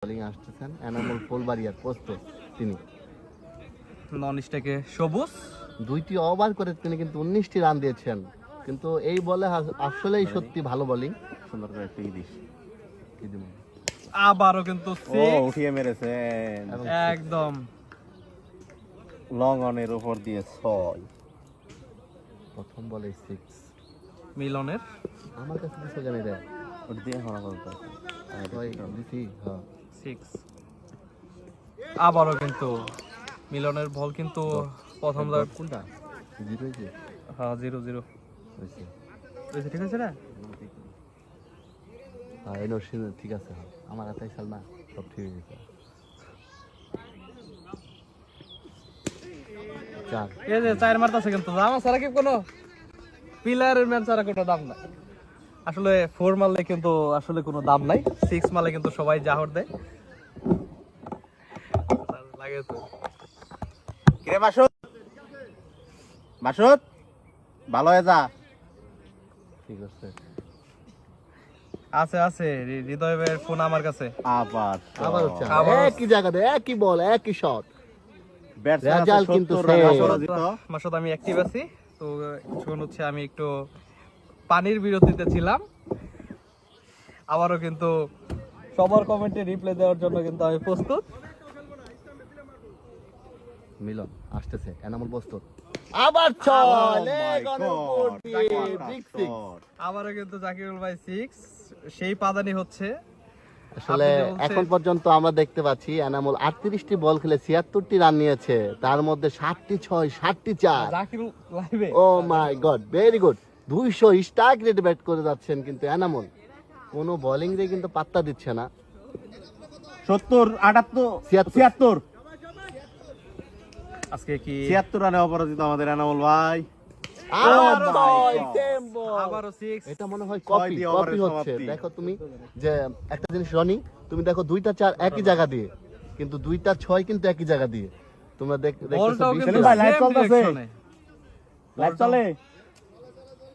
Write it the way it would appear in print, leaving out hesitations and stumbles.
Bowling আসতেছেন এনামুল ফুলবাড়িয়ার প্রস্তুত তিনি। নন স্ট্রাইকে সবুজ। 2টি ওভার করে তিনি কিন্তু 19টি রান দিয়েছেন, কিন্তু এই বলে আসলেই সত্যি ভালো বোলিং। সুন্দর করে একটা ইদিস আবারও কিন্তু উঠিয়ে মেরেছেন একদম লং অনের উপর দিয়ে 6। প্রথম বলে 6 মিলনের। আমার কাছে কিছু জানি রে ওটা দিয়ে হওয়া বলতো দিছি। হ্যাঁ 6। আবারও কিন্তু মিলনের বল কিন্তু প্রথম কোনটা 0 হয়েছে? হ্যাঁ 0-0 হয়েছে। হয়েছে, ঠিক আছে না? হ্যাঁ এই নরসিং ঠিক আছে। হ্যাঁ আমার হাতেই চাল না, সব ঠিক হয়ে গেছে। 4 এই যে 4 মারতেছে কিন্তু আমার ছাড়া কি কোনো প্লেয়ারের ম্যান ছাড়া কোনো দাম নাই। আসলে 4 মারলে কিন্তু আসলে কোনো দাম নাই, 6 মারলে কিন্তু সবাই জাহর দেয় লাগে তো। কিরে বাসুদ, বাসুদ ভালো হয়ে যা। ঠিক আছে। আছে আছে হৃদয়ের ফোন আমার কাছে। আবার আবার হচ্ছে আবার একই জায়গাতে একই বল একই শট। ব্যাটসম্যান রেজাল্ট কিন্তু মাসুদ আমি অ্যাক্টিভ আছি তো এখন হচ্ছে আমি একটু পানির বিরতিতে ছিলাম। আবারও কিন্তু সবার কমেন্টে রিপ্লাই দেওয়ার জন্য কিন্তু আমি প্রস্তুত। মিলন আসতেছে এনামুল প্রস্তুত। আবার 6 লেগ অনের উপর দিয়ে বিগ 6। আবারও কিন্তু জাকিরুল ভাই 6 সেই পাদানি হচ্ছে। আসলে আপনি যে বলছেন- এখন পর্যন্ত আমরা দেখতে পাচ্ছি এনামুল 38টি বল খেলে 76টি রান নিয়েছে, তার মধ্যে 60টি 6 60টি 4। জাকিরুল লাইভে ও মাই গড, ভেরি গুড। 200 স্ট্রাইক রেটে ব্যাট করে যাচ্ছেন কিন্তু এনামুল কোনো বোলিং রে কিন্তু পাত্তা দিচ্ছে না। 70 78 76 আজকে কি 76 রানে অপরাজিত আমাদের এনামুল ভাই। আবারও my 6 God! সেম বল। আবারও 6? এটা মনে হয় 6 কপি দিয়ে কপি ওভারের হচ্ছে। সমাপ্তি। দেখো তুমি যে একটা জিনিস রনি, তুমি দেখো 2টা 4 একই জায়গা দিয়ে, কিন্তু 2টা 6 কিন্তু একই জায়গা দিয়ে তোমরা দেখতেছো বলটাও কিন্তু সেলিম ভাই, লাইভ same চলতেছে। direction এ। লাইভ চলে।